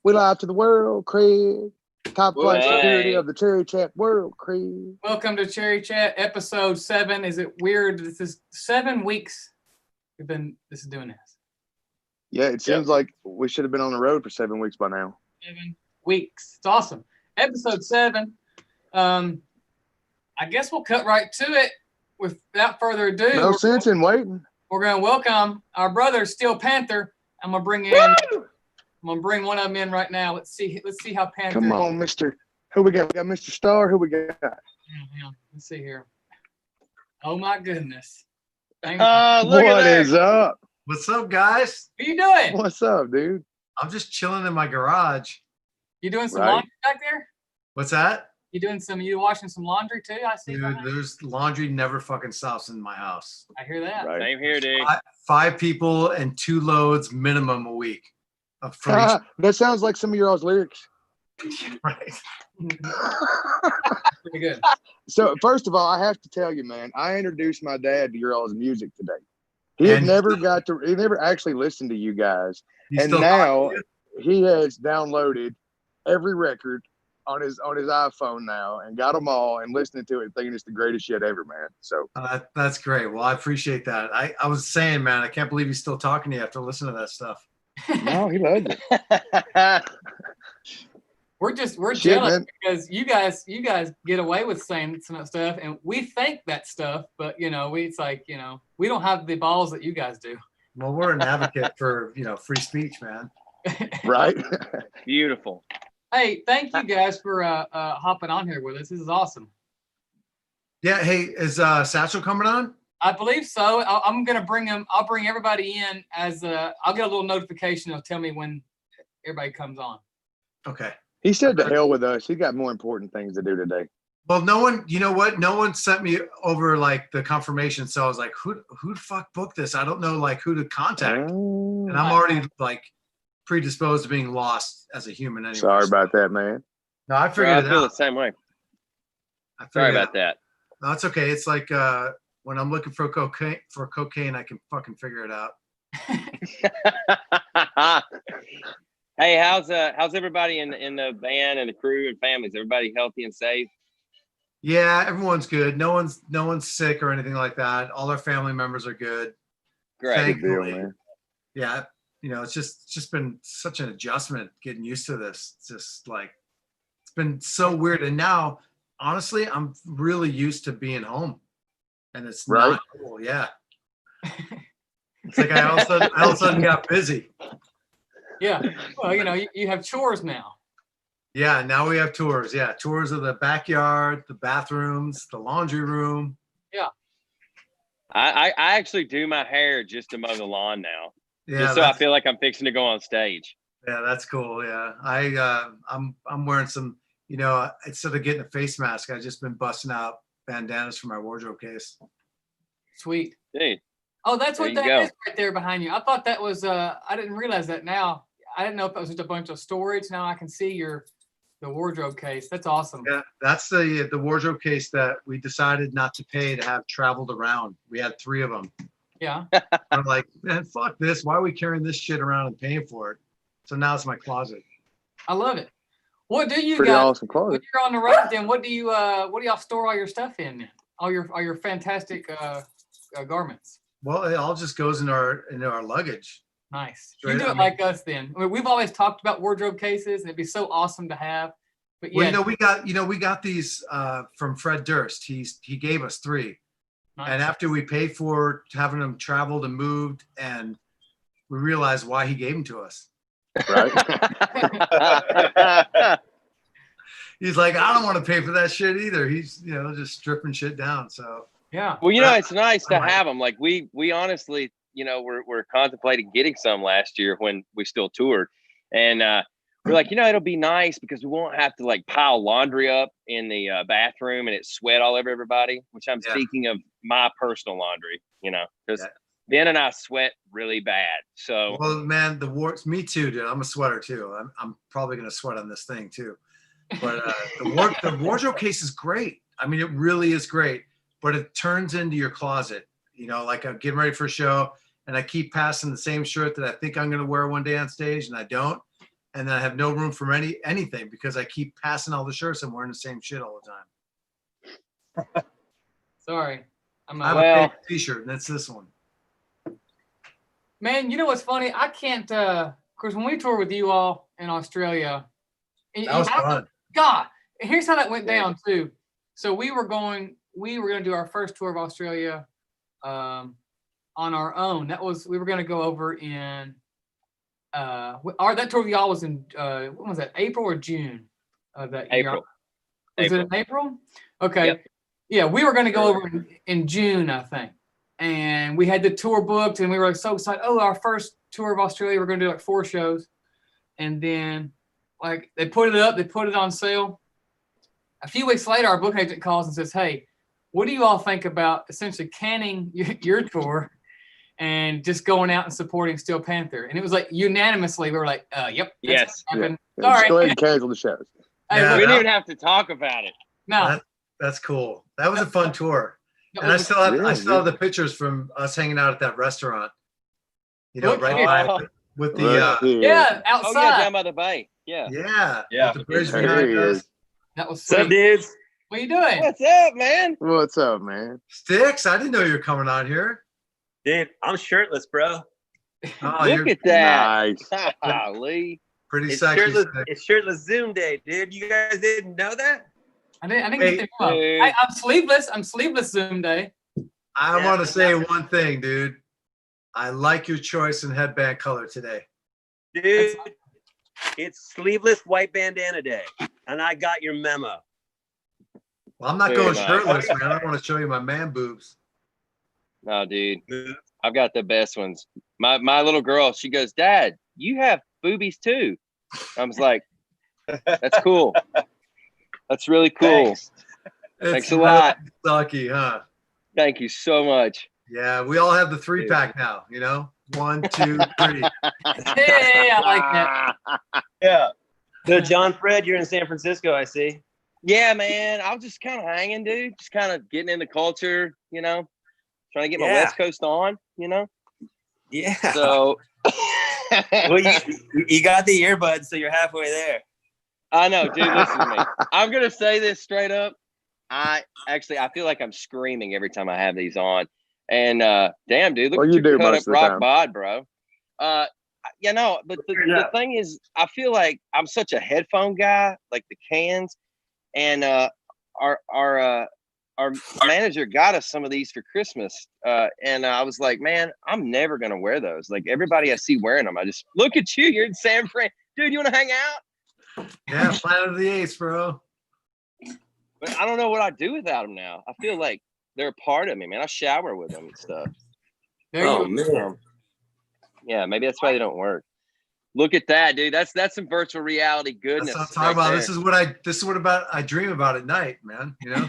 We live to the world, Craig. Top flight security Hey. of the Cherry Chat world, Craig. Welcome to Cherry Chat, episode 7. Is it weird? This is 7 weeks we've been doing this. Yeah, it seems like we should have been on the road for 7 weeks by now. 7 weeks. It's awesome. Episode 7. I guess we'll cut right to it. Without further ado, No sense in waiting. we're going to welcome our brother, Steel Panther. I'm gonna bring one of them in right now. Let's see how Panther. Come on, Mister. Who we got? We got Mr. Star. Who we got? Yeah. Let's see here. Oh my goodness. Look at What that. is up? What's up, guys? What are you doing? What's up, dude? I'm just chilling in my garage. You doing some Right. laundry back there? What's that? You washing some laundry too? I see. Dude, there's laundry never fucking stops in my house. I hear that. Right. Same here, dude. Five people and 2 loads minimum a week. For each, That sounds like some of your all's lyrics. right? Pretty good. So first of all, I have to tell you, man, I introduced my dad to your all's music today. He And- he never actually listened to you guys. You And still now talking to he has downloaded every record on his iPhone now and got them all and listening to it thinking it's the greatest shit ever, man. So you? That's great. Well, I appreciate that. I was saying, man, I can't believe he's still talking to you after listening to that stuff. no, he loved it. We're Shit, jealous man. because you guys get away with saying some stuff, and we think that stuff, but it's like we don't have the balls that you guys do. Well, we're an advocate for free speech, man. Right? Beautiful. Hey, thank you guys for hopping on here with us. This is awesome. Yeah. Hey, is Satchel coming on? I believe so. I'm gonna bring him. I'll bring everybody in as I'll get a little notification. It'll tell me when everybody comes on. Okay. He said to hell with us. He got more important things to do today. Well, no one, you know what? No one sent me over like the confirmation. So I was like, who the fuck booked this? I don't know like who to contact. And I'm already like predisposed to being lost as a human anyway. Sorry about that, man. No, I I figured it feel the out. same way. I figured Sorry it about out. that. No, it's okay. It's like when I'm looking for cocaine, I can fucking figure it out. Hey, how's everybody in the band and the crew and families? Everybody healthy and safe? Yeah, everyone's good. No one's sick or anything like that. All our family members are good. Great. Good deal, Thankfully. man. Yeah, it's just been such an adjustment getting used to this. It's just like it's been so weird. And now, honestly, I'm really used to being home, and it's Right. not cool. Yeah, it's like I all of a sudden got busy. Yeah. Well, you have chores now. Yeah, now we have tours. Yeah, tours of the backyard, the bathrooms, the laundry room. I actually do my hair just to mow the lawn now. Yeah, Just so I feel like I'm fixing to go on stage. yeah, that's cool. Yeah, I'm wearing some. Instead of getting a face mask, I've just been busting out bandanas from my wardrobe case. Sweet. Dude, Oh, that's what There you that go. is right there behind you. I thought that was I didn't realize that now. I didn't know if that was just a bunch of storage. Now I can see the wardrobe case. That's awesome. Yeah, that's the wardrobe case that we decided not to pay to have traveled around. We had 3 of them. Yeah. I'm like, man, fuck this. Why are we carrying this shit around and paying for it? So now it's my closet. I love it. What do you Pretty guys awesome when closet. you're on the road then? What do y'all store all your stuff in then? All your fantastic garments. Well, it all just goes in our luggage. Nice. Straight You do up, it I mean- like us then. I mean, we've always talked about wardrobe cases, and it'd be so awesome to have. But yeah, Well, we got these from Fred Durst. He gave us 3. nice. And after we paid for having them traveled and moved, and we realized why he gave them to us. Right? He's like, I don't want to pay for that shit either. He's just stripping shit down. So yeah. well, it's nice to have them. Like we honestly, we're contemplating getting some last year when we still toured, and we're like, it'll be nice because we won't have to like pile laundry up in the bathroom and it sweat all over everybody. Which I'm Yeah. speaking of my personal laundry, because Yeah. Ben and I sweat really bad. So well, man, me too, dude. I'm a sweater too. I'm probably gonna sweat on this thing too. But the wardrobe case is great. I mean, it really is great. But it turns into your closet. Like I'm getting ready for a show, and I keep passing the same shirt that I think I'm gonna wear one day on stage, and I don't. and then I have no room for anything because I keep passing all the shirts and wearing the same shit all the time. Sorry. I have a fake t-shirt, and that's this one. Man, you know what's funny? I can't, of course, when we toured with you all in Australia, That was fun. God, and here's how that went down too. So we were going to do our first tour of Australia on our own. We were going to go over in, that tour with y'all was in, when was that, April or June of that year? April. Was it in April? Okay. Yep. Yeah, we were going to go over in June, I think. And we had the tour booked, and we were so excited. Oh, our first tour of Australia, we're going to do like 4 shows. And then, like, they put it up, they put it on sale. A few weeks later, our booking agent calls and says, hey, what do you all think about essentially canning your tour and just going out and supporting Steel Panther? And it was like unanimously, we were like, yep. Yes. Yeah. Sorry. Go ahead and cancel the shows. Yeah, We didn't even have to talk about it. No. That's cool. That was a fun tour. And I still have the pictures from us hanging out at that restaurant. You know, right by with the outside. Oh yeah, down by the bay. Yeah. With the bridge behind us. That was What's up, dudes? What are you doing? What's up, man? What's up, man? Sticks, I didn't know you were coming on here. Dude, I'm shirtless, bro. Oh, Look at that. Nice. Golly. Pretty It's sexy. shirtless, Sticks. it's shirtless Zoom day, dude. You guys didn't know that? I didn't Hey, get the I'm sleeveless. I'm sleeveless Zoom day. I want to say one thing, dude. I like your choice in headband color today. Dude, it's sleeveless white bandana day. And I got your memo. Well, I'm not Very going nice. shirtless, man. I want to show you my man boobs. No, dude. I've got the best ones. My little girl, she goes, Dad, you have boobies too. I was like, that's cool. That's really cool. Thanks a lot. Sucky, huh? Thank you so much. Yeah, we all have the 3-pack now, you know? 1, 2, 3. Yeah, I like that. Yeah. So, John Fred, you're in San Francisco, I see. Yeah, man. I was just kind of hanging, dude. Just kind of getting in the culture, you know, trying to get my West Coast on, you know? Yeah. So, well, you got the earbuds, so you're halfway there. I know, dude. Listen to me. I'm gonna say this straight up. I feel like I'm screaming every time I have these on. And damn, dude, look at your cut up rock bod, bro. You know, but the thing is, I feel like I'm such a headphone guy, like the cans, and our manager got us some of these for Christmas, and I was like, man, I'm never gonna wear those. Like everybody I see wearing them, I just look at you. You're in San Fran, dude. You want to hang out? Yeah, Planet of the Apes, bro. But I don't know what I'd do without them now. I feel like they're a part of me, man. I shower with them and stuff. Man. Yeah, maybe that's why they don't work. Look at that, dude. That's some virtual reality goodness. That's what I'm talking about. This is what I dream about at night, man. You know?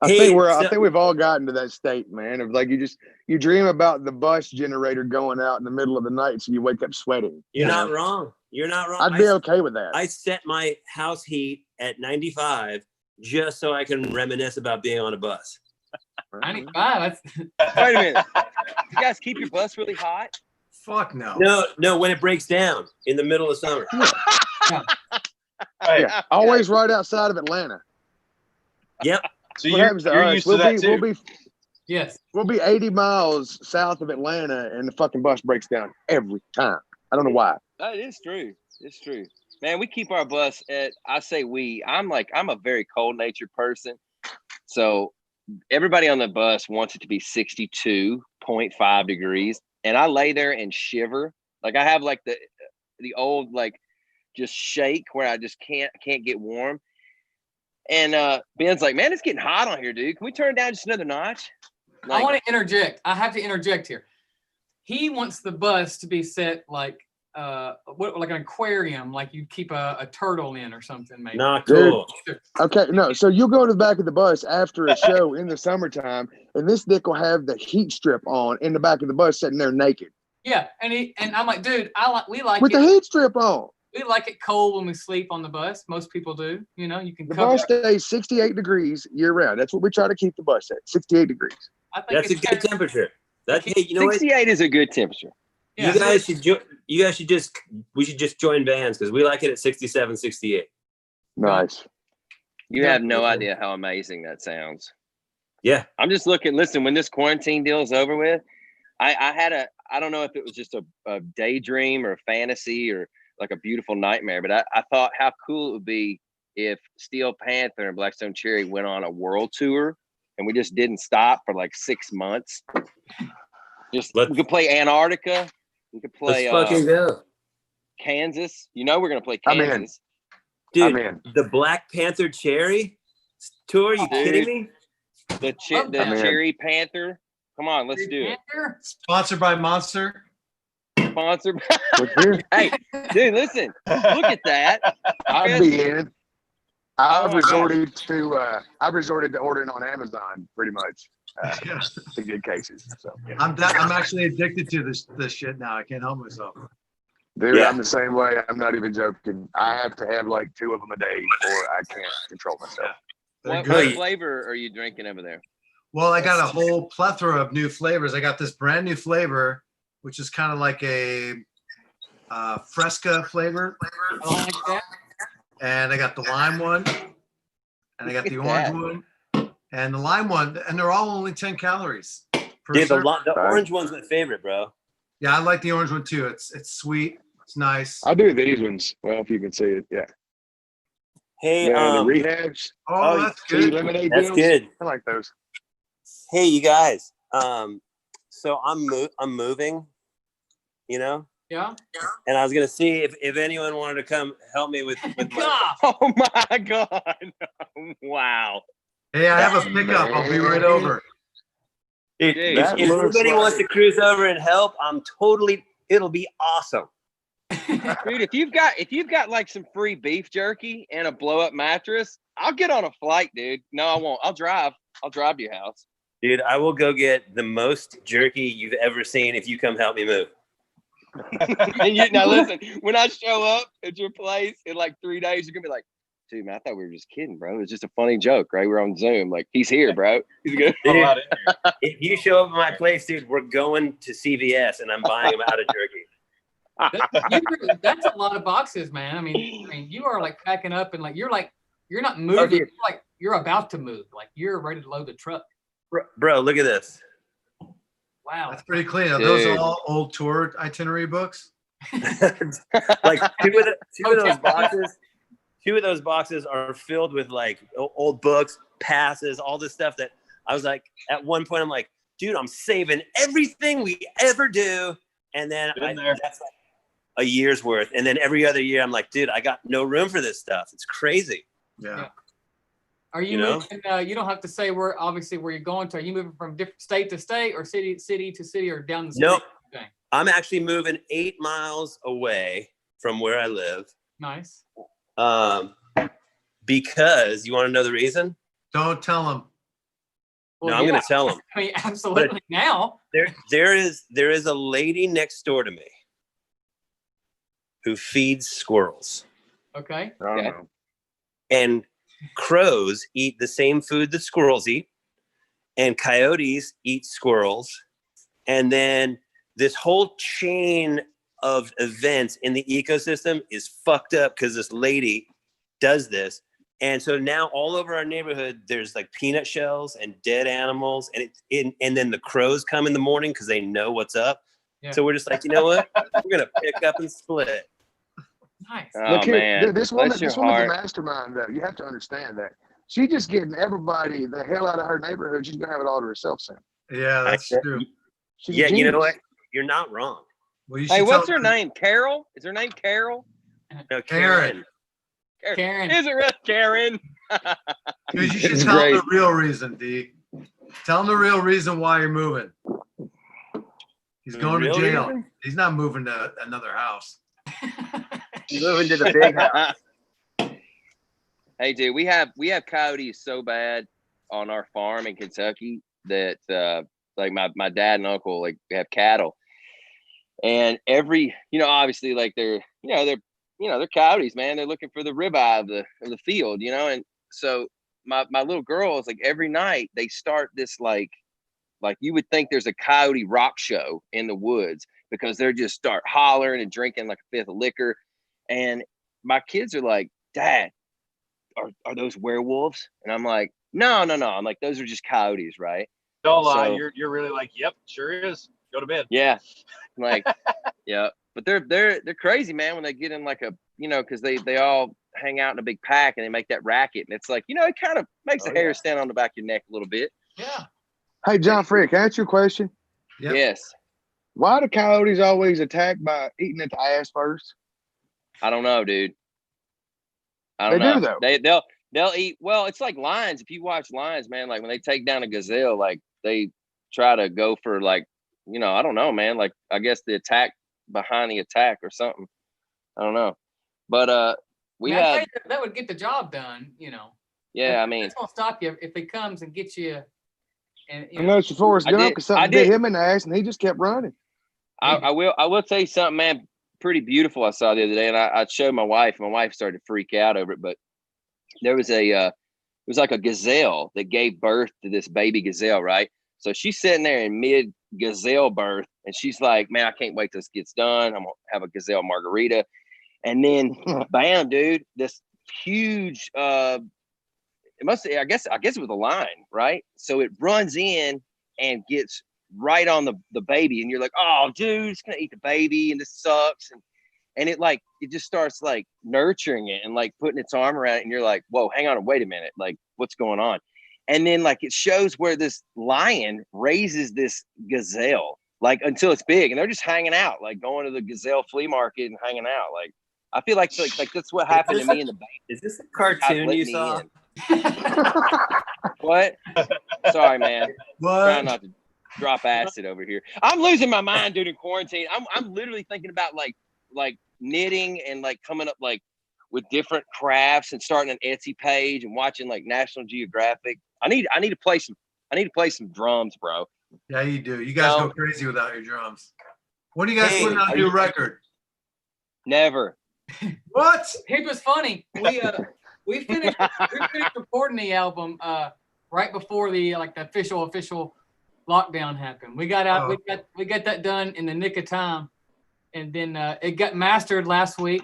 I think we've all gotten to that state, man, of like you dream about the bus generator going out in the middle of the night, so you wake up sweating. You're not wrong. You're not wrong. I'd be okay with that. I set my house heat at 95 just so I can reminisce about being on a bus. 95. Wait a minute. You guys keep your bus really hot? Fuck no. No, when it breaks down in the middle of summer. Yeah, always right outside of Atlanta. Yep. So you're used to that too. Yes. We'll be 80 miles south of Atlanta, and the fucking bus breaks down every time. I don't know why. That is true. It's true. Man, we keep our bus at, I say we, I'm a very cold natured person. So everybody on the bus wants it to be 62.5 degrees. And I lay there and shiver. Like I have like the old, like just shake where I just can't get warm. And Ben's like, man, it's getting hot on here, dude. Can we turn it down just another notch? Like, I want to interject. I have to interject here. He wants the bus to be set like like an aquarium, like you'd keep a turtle in or something, maybe. Not cool. Okay, no. So you go to the back of the bus after a show in the summertime, and this dick will have the heat strip on in the back of the bus, sitting there naked. Yeah, and I'm like, dude, we like with it. The heat strip on. We like it cold when we sleep on the bus. Most people do. You know, you can. The bus stays 68 degrees year round. That's what we try to keep the bus at, 68 degrees. I think that's a good temperature. Hey, you know 68 is a good temperature. Yeah. You guys should just join bands because we like it at 67, 68. Nice. You have no idea how amazing that sounds. Yeah. I'm just looking. Listen, when this quarantine deal is over with, I don't know if it was just a daydream or a fantasy or like a beautiful nightmare, but I thought how cool it would be if Steel Panther and Blackstone Cherry went on a world tour and we just didn't stop for like 6 months. We could play Antarctica. We could play let's fucking go. Kansas. You know we're gonna play Kansas. Dude, the Black Panther Cherry tour, are you kidding me? The Cherry Panther. Come on, let's do it. Sponsored by Monster. Sponsored by Hey, dude, listen. Look at that. I'd be in. I've resorted to ordering on Amazon pretty much to get cases. So yeah. I'm actually addicted to this shit now. I can't help myself. Dude, I'm the same way. I'm not even joking. I have to have like 2 of them a day or I can't control myself. What flavor are you drinking over there? Well, I got a whole plethora of new flavors. I got this brand new flavor, which is kind of like a Fresca flavor. I like that. And I got the lime one, and I got the orange one, and the lime one, and they're all only 10 calories. Dude, the orange one's my favorite, bro. Yeah, I like the orange one too. It's sweet. It's nice. I do these ones. Well, if you can see it, yeah. Hey, the rehabs. Oh, that's good. Lemonade that's deals. good. I like those. Hey, you guys. So I'm moving. You know. Yeah. And I was gonna see if anyone wanted to come help me with my. Oh my God! Wow. Hey, I have a pickup. I'll be right over. Dude, if anybody wants to cruise over and help, it'll be awesome. Dude, if you've got like some free beef jerky and a blow up mattress, I'll get on a flight, dude. No, I won't. I'll drive to your house. Dude, I will go get the most jerky you've ever seen if you come help me move. Now listen, when I show up at your place in like 3 days, you're gonna be like, dude, man, I thought we were just kidding, bro. It was just a funny joke, right? We're on Zoom. Like, he's here, bro. He's good. Dude, if you show up at my place, dude, we're going to CVS and I'm buying him out of jerky. That's a lot of boxes, man. I mean, you are like packing up and like you're not moving. You're like you're about to move. Like you're ready to load the truck. Bro, look at this. Wow, that's pretty clean. Are those all old tour itinerary books? Like two of those boxes are filled with like old books, passes, all this stuff that I was like, at one point I'm like, dude, I'm saving everything we ever do. And then that's like a year's worth. And then every other year I'm like, dude, I got no room for this stuff. It's crazy. Yeah. Are you moving? You don't have to say where you're going to. Are you moving from different state to state or city to city or down the street? Nope. Okay. I'm actually moving 8 miles away from where I live. Nice. Because you want to know the reason? Don't tell them. Well, no, I'm going to tell them. I mean, absolutely. But now there is a lady next door to me who feeds squirrels. Okay. Okay. And crows eat the same food that squirrels eat, and coyotes eat squirrels, and then this whole chain of events in the ecosystem is fucked up because this lady does this. And so now all over our neighborhood there's like peanut shells and dead animals, and then the crows come in the morning because they know what's up. Yeah. So we're just like, you know what, we're gonna pick up and split. Nice. Oh, look here, man. this woman's a mastermind, though. You have to understand that. She's just getting everybody the hell out of her neighborhood. She's going to have it all to herself soon. Yeah, that's true. Yeah, you know what? You're not wrong. Well, hey, what's her name? Carol? Is her name Carol? No, Karen. Karen. Is it really Karen? You should tell them the real reason, D. Tell them the real reason why you're moving. He's going to jail. Reason? He's not moving to another house. He's moving to the big house. Hey, dude, we have coyotes so bad on our farm in Kentucky that like my dad and uncle like have cattle, and obviously like they're coyotes, man. They're looking for the ribeye of the field, and so my little girl is like every night they start this like you would think there's a coyote rock show in the woods. because they're just start hollering and drinking like a fifth of liquor. And my kids are like, Dad, are those werewolves? And I'm like, no. I'm like, those are just coyotes, right? Don't lie. You're really like, yep, sure is. Go to bed. Yeah. I'm like, yeah. But they're crazy, man, when they get in like a, because they all hang out in a big pack and they make that racket. And it's like, it kind of makes the hair stand on the back of your neck a little bit. Yeah. Hey, John Frick, can I ask you a question? Yep. Yes. Why do coyotes always attack by eating at the ass first? I don't know, dude. I They don't do, know. though. They'll eat. Well, it's like lions. If you watch lions, man, like when they take down a gazelle, like they try to go for like, I don't know, man. Like I guess the attack behind the attack or something. I don't know. But I think that would get the job done, Yeah, I mean, it's gonna stop you if it comes and gets you. And Unless it's Forrest Gump, because something bit him in the ass and he just kept running. I will tell you something, man. Pretty beautiful I saw the other day, and I showed my wife. My wife started to freak out over it, but there was it was like a gazelle that gave birth to this baby gazelle, right? So she's sitting there in mid gazelle birth, and she's like, "Man, I can't wait till this gets done. I'm gonna have a gazelle margarita." And then, bam, dude, this huge I guess it was a lion, right? So it runs in and gets right on the baby, and you're like, oh, dude, it's gonna eat the baby, and this sucks. And it just starts like nurturing it and like putting its arm around it, and you're like, whoa, hang on, wait a minute, like what's going on? And then like it shows where this lion raises this gazelle like until it's big, and they're just hanging out, like going to the gazelle flea market and hanging out. Like I feel like that's what happened to me in the bank. Is this a cartoon you saw? What? Sorry, man. What? Trying not to drop acid over here. I'm losing my mind, dude, in quarantine. I'm literally thinking about like knitting and like coming up like with different crafts and starting an Etsy page and watching like National Geographic. I need to play some drums, bro. Yeah, you do. You guys go crazy without your drums. When are you guys putting out a new record? Never. What? It was funny. We finished recording the album right before the official lockdown happened. We got out. We got that done in the nick of time, and then it got mastered last week.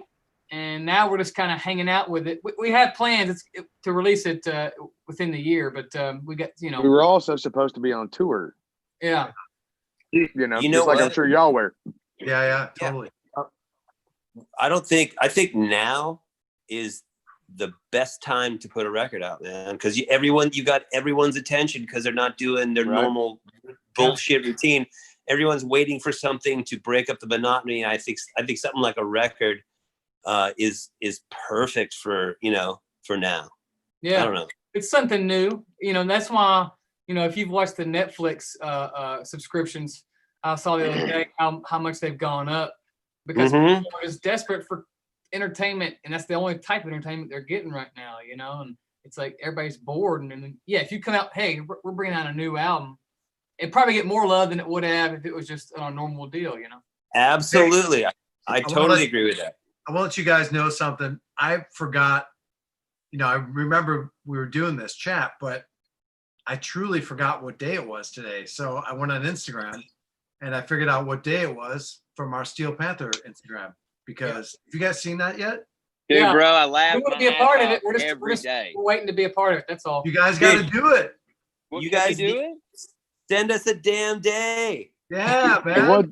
And now we're just kind of hanging out with it. We have plans to release it within the year, but we got We were also supposed to be on tour. Yeah. Just like I'm sure y'all were. Yeah, totally. I think now is the best time to put a record out, man, because you got everyone's attention because they're not doing their normal bullshit routine. Everyone's waiting for something to break up the monotony. I think something like a record is perfect for now. Yeah, I don't know. It's something new. That's why if you've watched the Netflix subscriptions, I saw the other day how much they've gone up because people are just desperate for entertainment, and that's the only type of entertainment they're getting right now. And it's like everybody's bored. And then if you come out, hey, we're bringing out a new album, it'd probably get more love than it would have if it was just a normal deal. Absolutely, I totally agree with that. I want to let you guys know something. I forgot. I remember we were doing this chat, but I truly forgot what day it was today. So I went on Instagram and I figured out what day it was from our Steel Panther Instagram. Because have you guys seen that yet? Dude, bro, I laugh. We want to be a part of it. We're waiting to be a part of it. That's all. You guys got to do it. You guys do it? Send us a damn day. Yeah, man.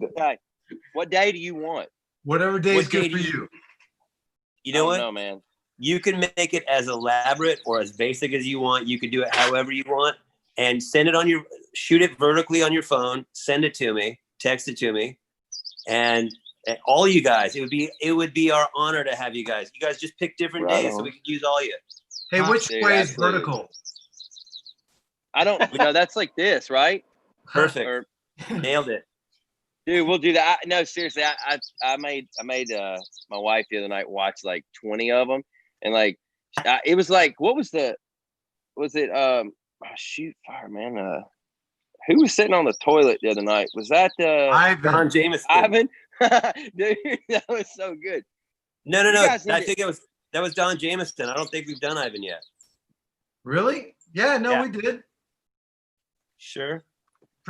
What day do you want? Whatever day is good for you. You know what? No, man. You can make it as elaborate or as basic as you want. You can do it however you want, and shoot it vertically on your phone. Send it to me. Text it to me, and all you guys. It would be our honor to have you guys. You guys just pick different days so we can use all you. Hey, which way is vertical? I don't. That's like this, right? Perfect. Nailed it. Dude, we'll do that. No, seriously, I made my wife the other night watch like 20 of them, and like it was like, was it fire, man, who was sitting on the toilet the other night? Was that Don Jameson? Ivan? Dude, that was so good. No. I think that was Don Jameson. I don't think we've done Ivan yet. Really? Yeah, no, we did. Sure.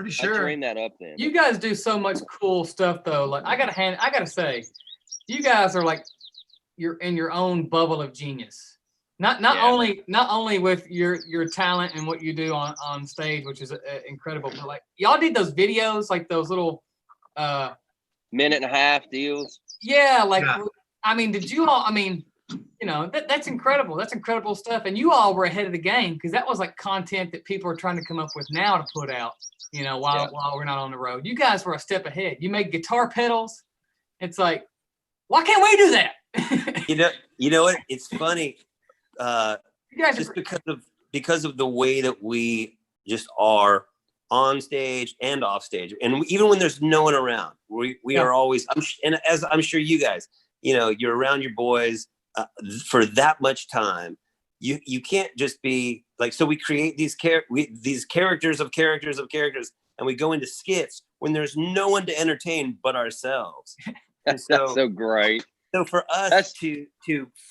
Pretty I sure. dreamed that up then. You guys do so much cool stuff though. Like I gotta say, you guys are like you're in your own bubble of genius. Not only with your talent and what you do on stage, which is incredible, but like y'all did those videos, like those little minute and a half deals. Yeah, like I mean, did you all? I mean, you know that's incredible. That's incredible stuff, and you all were ahead of the game because that was like content that people are trying to come up with now to put out. You know, while we're not on the road, you guys were a step ahead. You made guitar pedals. It's like, why can't we do that? You know what? It's funny. You guys just because of the way that we just are on stage and off stage, and even when there's no one around, we are always. And as I'm sure you guys, you know, you're around your boys for that much time. You can't just be like. So we create these characters of characters, and we go into skits when there's no one to entertain but ourselves. And so, that's so great. So for us to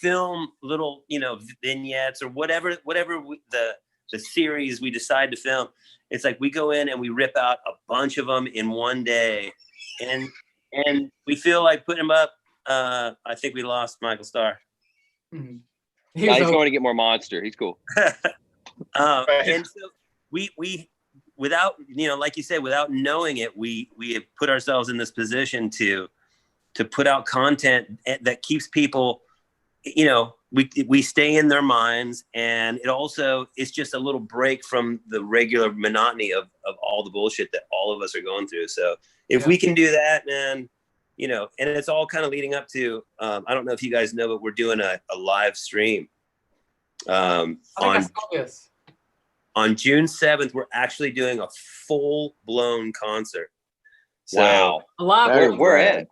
film little, you know, vignettes or whatever the series we decide to film, it's like we go in and we rip out a bunch of them in one day, and we feel like putting them up. I think we lost Michael Starr. Mm-hmm. He's going to get more Monster. He's cool. And so we without, you know, like you said, without knowing it, we have put ourselves in this position to put out content that keeps people, you know, we stay in their minds, and it also is just a little break from the regular monotony of all the bullshit that all of us are going through. So if we can do that, man, you know, and it's all kind of leading up to, I don't know if you guys know, but we're doing a live stream. On June 7th, we're actually doing a full-blown concert. So, wow. We're at.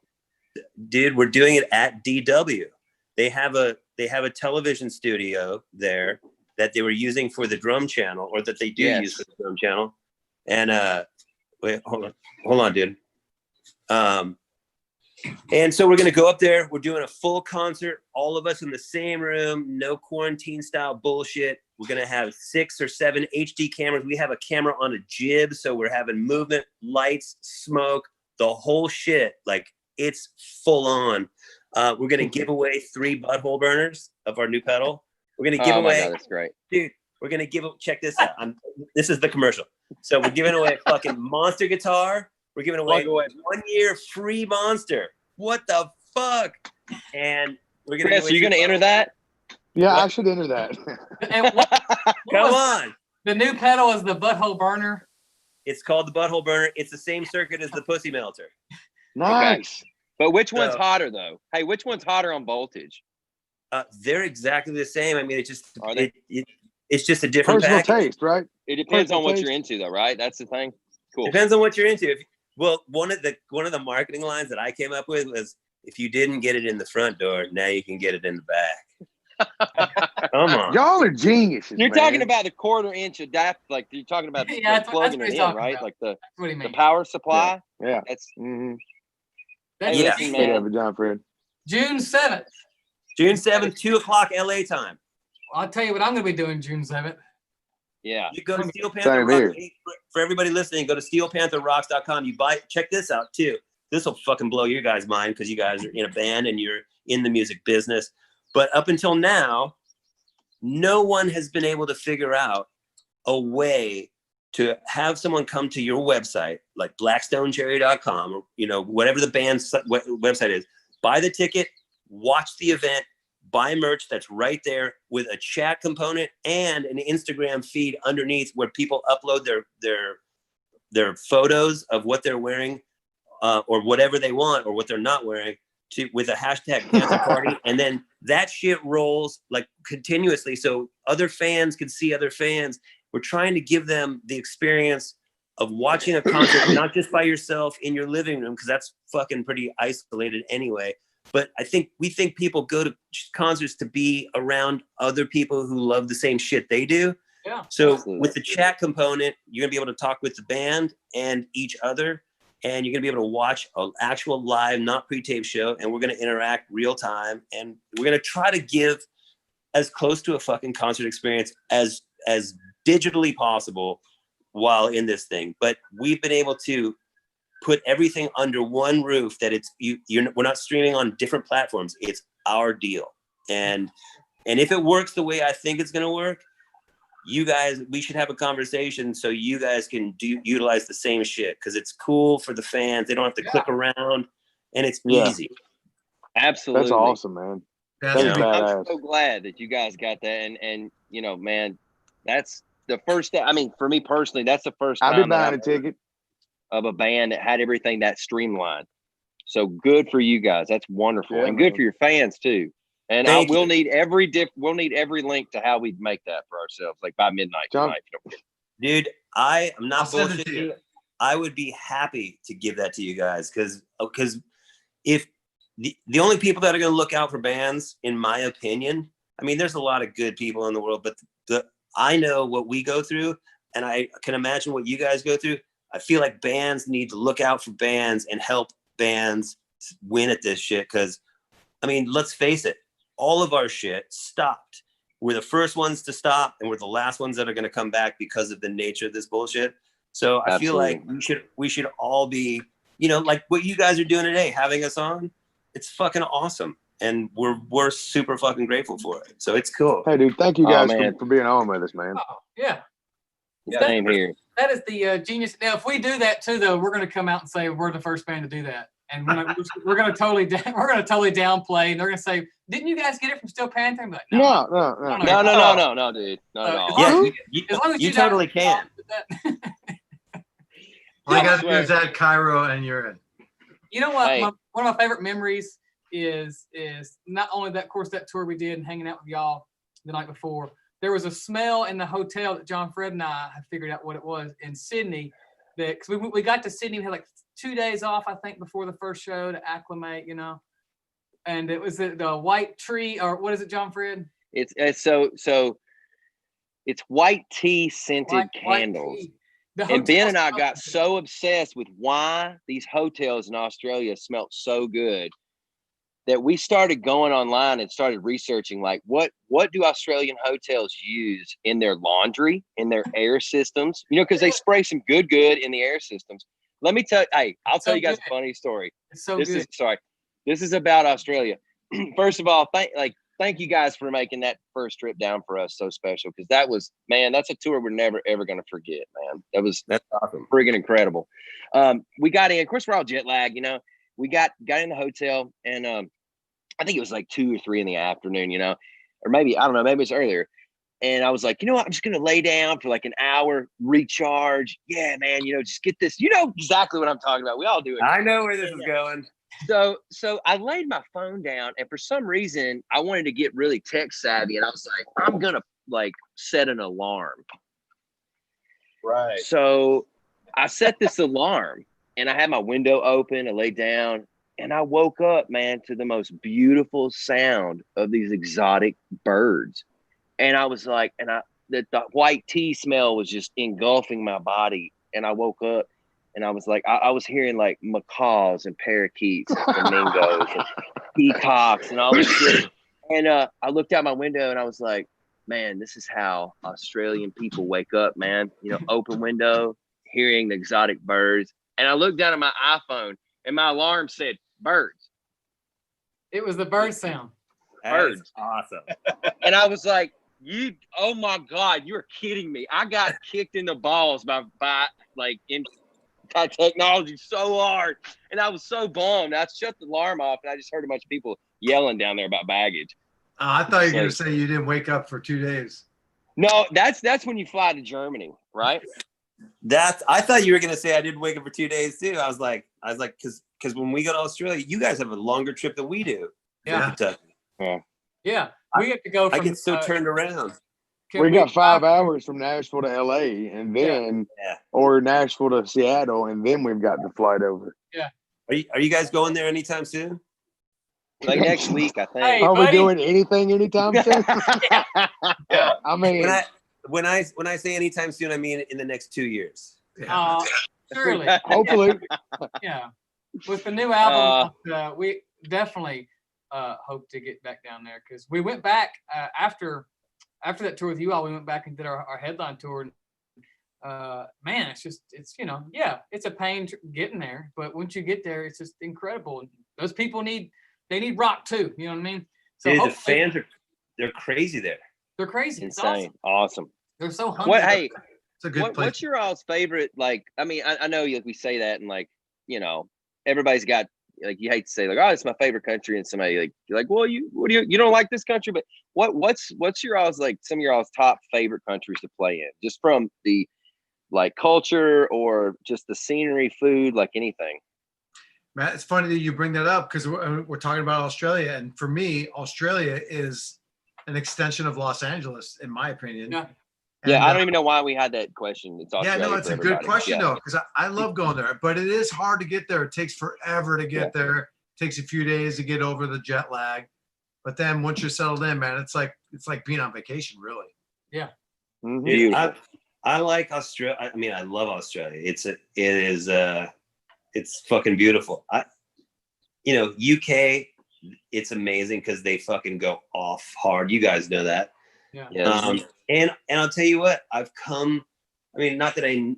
Dude, we're doing it at DW. They have a television studio there that they were using for the drum channel, or that they do use for the drum channel. And wait, hold on, dude. And so we're gonna go up there. We're doing a full concert, all of us in the same room, no quarantine style bullshit. We're gonna have 6 or 7 HD cameras. We have a camera on a jib, so we're having movement, lights, smoke, the whole shit. Like, it's full on. We're gonna give away 3 butthole burners of our new pedal. We're gonna give away. My God, that's great, dude. We're gonna check this out. This is the commercial. So we're giving away a fucking Monster guitar. We're giving away 1 year free Monster. What the fuck? And we're gonna. Chris, are you gonna enter that? Yeah, I should enter that. And Come on. The new pedal is the butthole burner. It's called the butthole burner. It's the same circuit as the pussy melter. Nice. Okay. But which one's hotter though? Hey, which one's hotter on voltage? They're exactly the same. I mean, it's just it's just a different personal package. taste, right? It depends on what you're into, though, right? That's the thing. Cool. Depends on what you're into. Well, one of the marketing lines that I came up with was, if you didn't get it in the front door, now you can get it in the back. Come on. Y'all are geniuses. You're talking about the 1/4-inch adapt, like you're talking about plugging it in, right? About. Like the the power supply. Yeah. That's That's John Fred. June 7th. June 7th, 2:00 LA time. Well, I'll tell you what I'm going to be doing June 7th. Yeah. You go to Steel Panther Rocks. For everybody listening, go to steelpantherrocks.com. Check this out too. This will fucking blow your guys' mind because you guys are in a band and you're in the music business. But up until now, no one has been able to figure out a way to have someone come to your website, like blackstonecherry.com, or, you know, whatever the band's website is, buy the ticket, watch the event, buy merch that's right there with a chat component and an Instagram feed underneath where people upload their photos of what they're wearing, or whatever they want, or what they're not wearing, with a hashtag Panther Party. And then that shit rolls like continuously, so other fans can see other fans. We're trying to give them the experience of watching a concert, not just by yourself in your living room, because that's fucking pretty isolated anyway. But we think people go to concerts to be around other people who love the same shit they do. Yeah. So with the chat component, you're gonna be able to talk with the band and each other, and you're gonna be able to watch an actual live, not pre-taped show, and we're gonna interact real time, and we're gonna try to give as close to a fucking concert experience as digitally possible, while in this thing, but we've been able to put everything under one roof, that we're not streaming on different platforms. It's our deal. And if it works the way I think it's going to work, you guys, we should have a conversation so you guys can utilize the same shit, because it's cool for the fans. They don't have to click around, and it's easy. Absolutely. That's awesome, man. That's I'm so glad that you guys got that. And you know, man, that's the first step. I mean, for me personally, that's the first time I'll be buying a ticket of a band that had everything that streamlined. So good for you guys. That's wonderful. And good for your fans too. And we'll need every link to how we make that for ourselves, like by midnight tonight. Dude, I am not bullshitting you. I would be happy to give that to you guys, because if the only people that are going to look out for bands, in my opinion, I mean, there's a lot of good people in the world, but I know what we go through, and I can imagine what you guys go through. I feel like bands need to look out for bands and help bands win at this shit. Because, I mean, let's face it, all of our shit stopped. We're the first ones to stop, and we're the last ones that are going to come back because of the nature of this bullshit. So I feel like we should all be, you know, like what you guys are doing today, having us on. It's fucking awesome, and we're super fucking grateful for it. So it's cool. Hey, dude, thank you guys for being on with us, man. Oh, yeah. Same here. That is the genius. Now, if we do that too, though, we're going to come out and say we're the first band to do that, and we're going to totally downplay. And they're going to say, "Didn't you guys get it from Steel Panther?" I'm like, no, dude, no. Yeah, as long as you totally can. All you got to do is add Cairo, and you're in. You know what? One of my favorite memories is not only that, of course, that tour we did and hanging out with y'all the night before. There was a smell in the hotel that John Fred and I have figured out what it was in Sydney. That because we got to Sydney, we had like 2 days off, I think, before the first show to acclimate, you know. And it was the white tree, or what is it, John Fred? It's white tea scented candles. Tea. And Ben and I got so obsessed with why these hotels in Australia smelled so good that we started going online and started researching, like, what do Australian hotels use in their laundry, in their air systems? You know, because they spray some good in the air systems. Let me tell you, I'll tell you guys a funny story. This is about Australia. First of all, thank you guys for making that first trip down for us so special, because that was, man, that's a tour we're never ever gonna forget, man. That's awesome, friggin' incredible. We got in, of course, we're all jet lagged, you know. We got in the hotel, and I think it was like 2 or 3 in the afternoon, you know, or maybe, I don't know, maybe it's earlier. And I was like, you know what, I'm just gonna lay down for like an hour, recharge. Yeah, man, you know, just get this. You know exactly what I'm talking about. We all do it. I know where this is going. So I laid my phone down, and for some reason I wanted to get really tech savvy, and I was like, I'm gonna like set an alarm. Right. So I set this alarm, and I had my window open. I laid down, and I woke up, man, to the most beautiful sound of these exotic birds. And I was like, the white tea smell was just engulfing my body. And I woke up, and I was like, I was hearing like macaws and parakeets and flamingos and peacocks and all this shit. And I looked out my window, and I was like, man, this is how Australian people wake up, man. You know, open window, hearing the exotic birds. And I looked down at my iPhone, and my alarm said birds. It was the bird sound. Birds. Awesome. And I was like, oh my God, you're kidding me. I got kicked in the balls by technology so hard. And I was so bummed. I shut the alarm off, and I just heard a bunch of people yelling down there about baggage. I thought you were going to say you didn't wake up for 2 days. No, that's when you fly to Germany, right? I thought you were going to say I didn't wake up for 2 days too. I was like, because when we go to Australia, you guys have a longer trip than we do. Yeah. Yeah. We have to go from, I get so turned around. We got 5 hours from Nashville to LA, and then or Nashville to Seattle, and then we've got the flight over. Yeah. Are you guys going there anytime soon? Like next week, I think. Hey, Are we buddy. doing anything anytime soon? I mean, when I say anytime soon, I mean in the next 2 years. Surely. hopefully. Yeah. With the new album, we definitely hope to get back down there, because we went back after that tour with you all. We went back and did our headline tour, and man, it's it's a pain getting there, but once you get there, it's just incredible. Those people need rock too. You know what I mean? So dude, the fans they're crazy there. They're crazy. Insane. Awesome. They're so hungry. Hey, It's a good place. What's your all's favorite? Like, I mean, I know we say that, and like, everybody's got, like, you hate to say like, oh, it's my favorite country, and somebody like, you're like, well, you don't like this country, but what's your all's, like, some of your all's top favorite countries to play in, just from the, like, culture or just the scenery, food, like anything? Matt, it's funny that you bring that up because we're talking about Australia, and for me, Australia is an extension of Los Angeles, in my opinion. Yeah. And, I don't even know why we had that question. It's Australia. Yeah, no, it's a good question though, because I love going there, but it is hard to get there. It takes forever to get there. It takes a few days to get over the jet lag, but then once you're settled in, man, it's like being on vacation, really. Yeah. Dude, I like Australia. I mean, I love Australia. It's fucking beautiful. UK, it's amazing because they fucking go off hard. You guys know that. Yeah. And I'll tell you what, I've come, I mean, not that I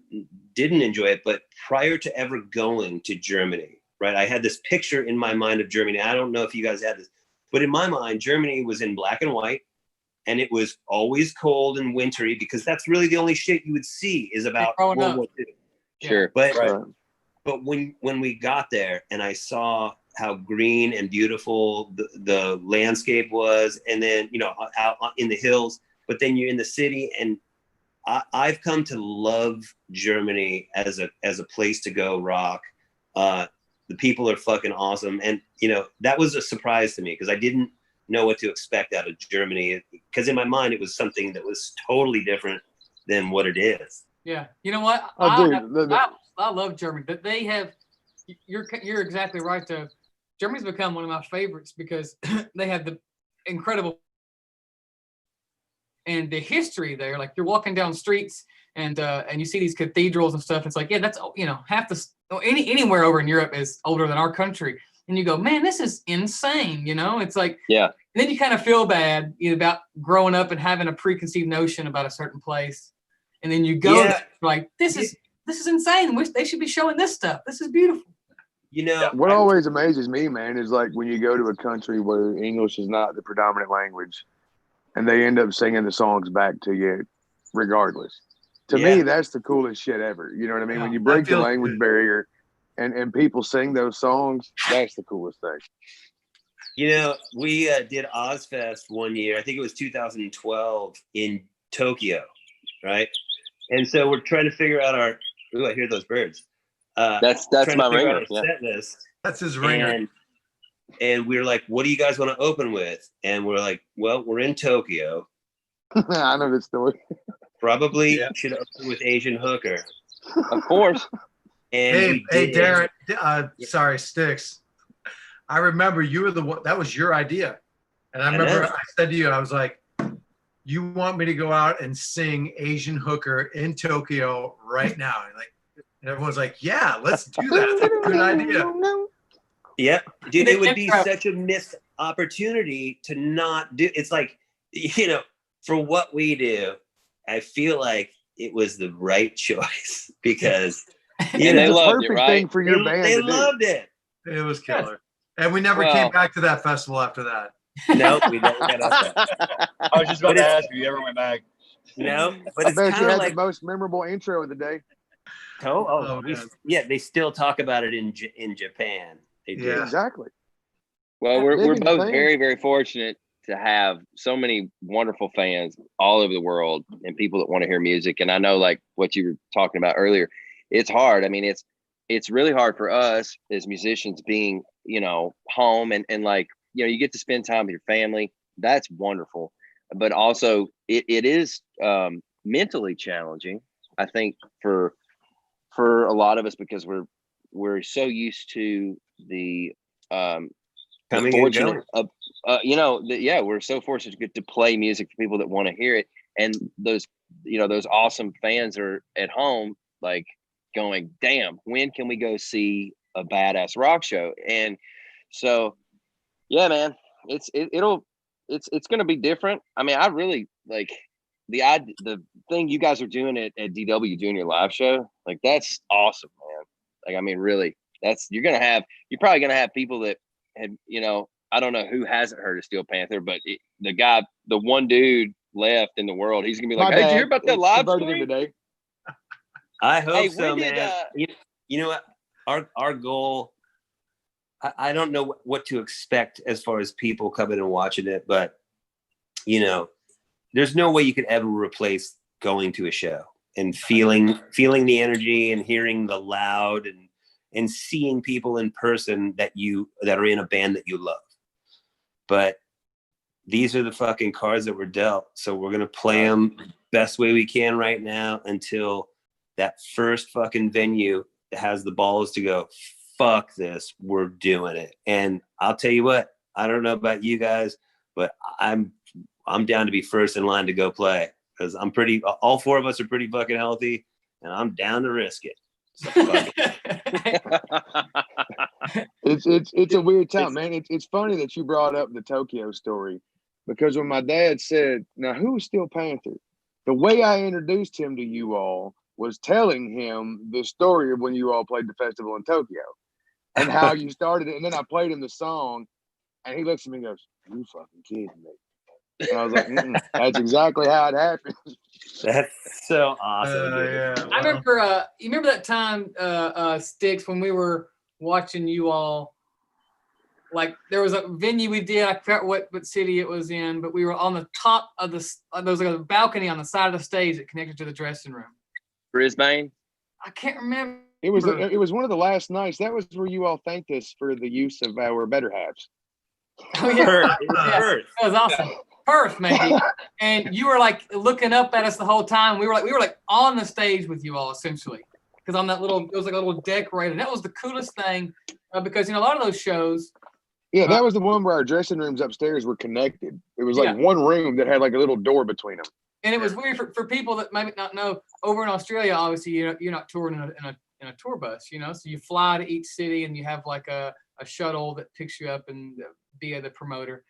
didn't enjoy it, but prior to ever going to Germany, right? I had this picture in my mind of Germany. I don't know if you guys had this, but in my mind, Germany was in black and white, and it was always cold and wintry because that's really the only shit you would see is about World War II. Sure. But when we got there and I saw how green and beautiful the landscape was, and then, out in the hills, but then you're in the city, and I've come to love Germany as a place to go rock. The people are fucking awesome. And, that was a surprise to me because I didn't know what to expect out of Germany, because in my mind, it was something that was totally different than what it is. Yeah. You know what? I love Germany, but they have, you're exactly right though. Germany's become one of my favorites because they have the incredible and the history there. Like, you're walking down streets and you see these cathedrals and stuff. It's like, yeah, that's, half anywhere over in Europe is older than our country. And you go, man, this is insane. It's like, yeah. And then you kind of feel bad about growing up and having a preconceived notion about a certain place. And then you go there, like, this is insane. They should be showing this stuff. This is beautiful. What always amazes me, man, is like when you go to a country where English is not the predominant language and they end up singing the songs back to you regardless. To me, that's the coolest shit ever. You know what I mean? Yeah, when you break the language barrier and people sing those songs, that's the coolest thing. We did Ozfest one year. I think it was 2012 in Tokyo, right? And so we're trying to figure out I hear those birds. That's my ringer. Set list. That's his ringer. And we were like, what do you guys want to open with? And we're like, well, we're in Tokyo. I know this story. Probably should open with Asian Hooker. Of course. And hey, Darren. Sorry, Sticks. I remember you were the one. That was your idea. And I remember I said to you, I was like, you want me to go out and sing Asian Hooker in Tokyo right now? And everyone's like, yeah, let's do that. That's a good idea. Yeah, dude, it would be such a missed opportunity to not do. It's like, for what we do, I feel like it was the right choice because they loved it, right? Thing for your band they to do. loved it. It was killer. And we never came back to that festival after that. No, we never got off that. I was just about to ask if you ever went back. No, but I it's bet you kind of had like the most memorable intro of the day. They still talk about it in Japan. They do. Yeah. Exactly. Well, we're Digging both fans. very, very fortunate to have so many wonderful fans all over the world and people that want to hear music. And I know, like what you were talking about earlier, it's hard. I mean, it's really hard for us as musicians being, home and like, you get to spend time with your family. That's wonderful. But also it is mentally challenging, I think, for a lot of us, because we're so used to the Coming fortunate and going. we're so fortunate to get to play music for people that want to hear it, and those awesome fans are at home like going, damn, when can we go see a badass rock show? And so yeah, man, it's gonna be different. I mean, I really like the thing you guys are doing at DW doing your live show, like that's awesome, man. Like, I mean, really, you're probably gonna have people that had, I don't know who hasn't heard of Steel Panther, but the one dude left in the world, he's gonna be like, hey, did you hear about that live stream today? I hope so, man. You know what? Our goal, I don't know what to expect as far as people coming and watching it, but there's no way you could ever replace going to a show and feeling the energy and hearing the loud and seeing people in person that are in a band that you love. But these are the fucking cards that were dealt. So we're going to play them best way we can right now until that first fucking venue has the balls to go, fuck this, we're doing it. And I'll tell you what, I don't know about you guys, but I'm down to be first in line to go play because all four of us are pretty fucking healthy and I'm down to risk it. So fuck it. It's a weird time, man. It's funny that you brought up the Tokyo story because when my dad said, now who's Steel Panther? The way I introduced him to you all was telling him the story of when you all played the festival in Tokyo and how you started it. And then I played him the song and he looks at me and goes, you fucking kidding me. And I was like, that's exactly how it happened. That's so awesome. Yeah. I remember, you remember that time, Sticks, when we were watching you all, like there was a venue we did, I forgot what city it was in, but we were on the top of there was like a balcony on the side of the stage that connected to the dressing room. Brisbane? I can't remember. It was one of the last nights. That was where you all thanked us for the use of our better halves. Oh yeah. That was awesome. Perth, maybe. And you were like looking up at us the whole time. We were like on the stage with you all essentially. Because it was like a little decorated. That was the coolest thing because a lot of those shows. Yeah, that was the one where our dressing rooms upstairs were connected. It was like one room that had like a little door between them. And it was weird for people that maybe not know. Over in Australia, obviously, you're not touring in a tour bus, So you fly to each city and you have like a shuttle that picks you up and via the promoter.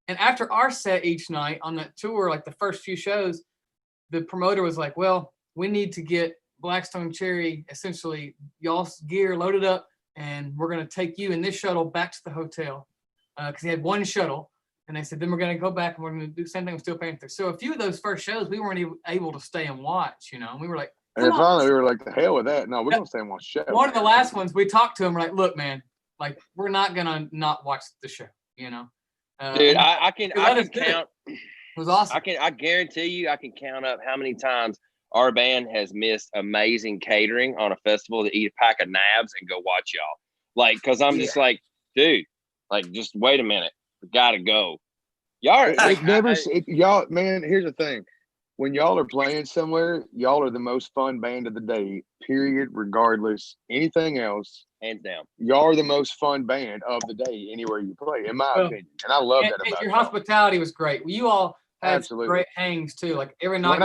And after our set each night on that tour, like the first few shows, the promoter was like, well, we need to get Blackstone Cherry, essentially y'all's gear loaded up, and we're going to take you in this shuttle back to the hotel. Because he had one shuttle. And they said, then we're going to go back and we're going to do the same thing with Steel Panther. So a few of those first shows, we weren't even able to stay and watch, And we were like, and finally we were like, the hell with that. No, we're going to stay and watch the show. One of the last ones, we talked to him, we're like, look, man, like, we're not going to not watch the show, Dude, I can count. It was awesome. I guarantee you, I can count up how many times our band has missed amazing catering on a festival to eat a pack of nabs and go watch y'all. Like, because I'm just like, dude, like, just wait a minute. We got to go. Y'all y'all, man, here's the thing. When y'all are playing somewhere, y'all are the most fun band of the day, period, regardless. Anything else. Hands down. Y'all are the most fun band of the day anywhere you play, in my opinion. And I love that about your y'all. Hospitality was great. You all had great hangs too. Like every night.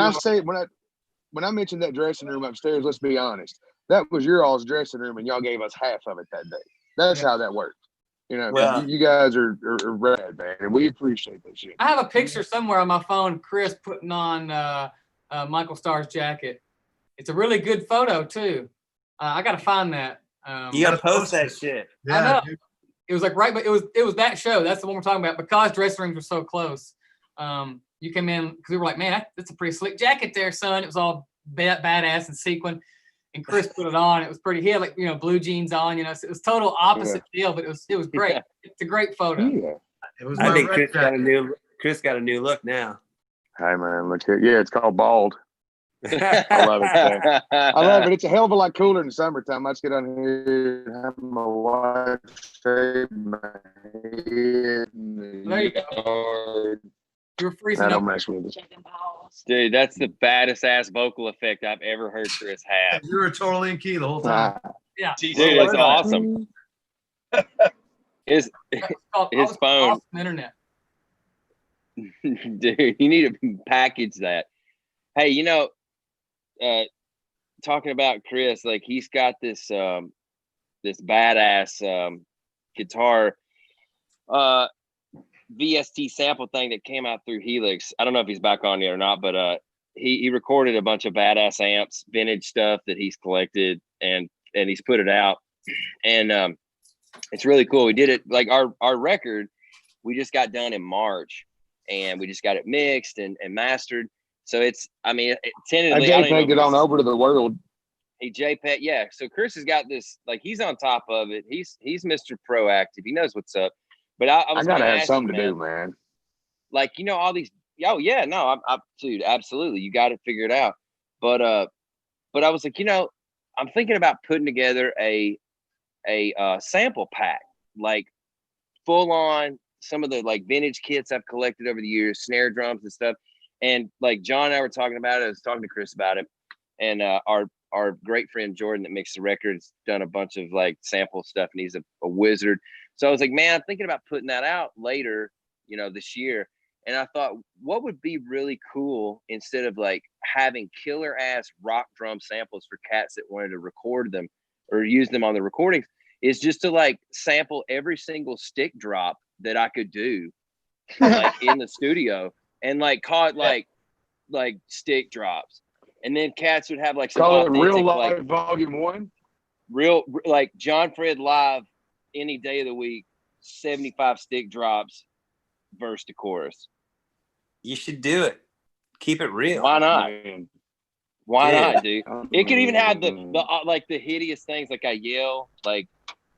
When I mentioned that dressing room upstairs, let's be honest. That was your all's dressing room and y'all gave us half of it that day. That's how that worked. You guys are rad, man, and we appreciate that shit. I have a picture somewhere on my phone, Chris putting on Michael Starr's jacket. It's a really good photo too. I gotta find that. You gotta post that shit. Yeah, I know. Dude. It was like but it was that show. That's the one we're talking about because dressing rooms were so close. You came in because we were like, man, that's a pretty slick jacket there, son. It was all badass and sequin. And Chris put it on. It was pretty. He had like blue jeans on. So it was total opposite deal, but it was great. Yeah. It's a great photo. Yeah. It was. I think Chris got a new look now. Hey man, look here. Yeah, it's called bald. I love it. Man. I love it. It's a hell of a lot cooler in the summertime. I just get on here and have my wife shave my head. There you go. You're freezing I up. don't mess with it. Dude, that's the baddest ass vocal effect I've ever heard Chris have. You were totally in key the whole time. Yeah. Dude, it's awesome. His phone. Awesome internet. Dude, you need to package that. Hey, talking about Chris, like he's got this this badass guitar VST sample thing that came out through Helix. I don't know if he's back on yet or not, but he recorded a bunch of badass amps, vintage stuff that he's collected, and he's put it out, and it's really cool. We did it like our record. We just got done in March, and we just got it mixed and mastered. So it's, I mean, tentatively, I JPEG it on over to the world. Hey, JPEG, yeah. So Chris has got this, like, he's on top of it. He's Mr. Proactive. He knows what's up. But I was gotta have ask something you, to do, man. Like, you know, all these. Oh yeah, no, dude, absolutely. You got it figured out. But I was like, you know, I'm thinking about putting together a sample pack, like full on some of the like vintage kits I've collected over the years, snare drums and stuff. And like John and I were talking about it. I was talking to Chris about it, and our great friend Jordan that makes the records done a bunch of like sample stuff, and he's a wizard. So I was like, man, I'm thinking about putting that out later, you know, this year. And I thought, what would be really cool instead of like having killer ass rock drum samples for cats that wanted to record them or use them on the recordings, is just to like sample every single stick drop that I could do like in the studio, and like call it like stick drops. And then cats would have like some call it authentic, Real Life like Volume 1. real, like John Fred live any day of the week, 75 stick drops, verse to chorus. You should do it. Keep it real. Why not? Man. Why Dude. not, dude? It could even have the like the hideous things, like I yell, like,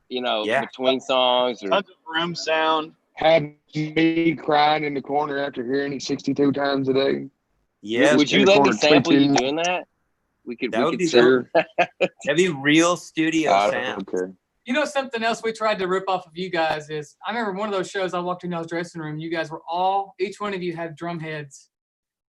you know, between songs, or tons of room sound. Have me crying in the corner after hearing it 62 times a day. Yeah. Would you let me sample you doing that? We could. That would be sure. That'd be real studio I sound. don't care. You know, something else we tried to rip off of you guys is, I remember one of those shows I walked in y'all's dressing room. You guys were each one of you had drum heads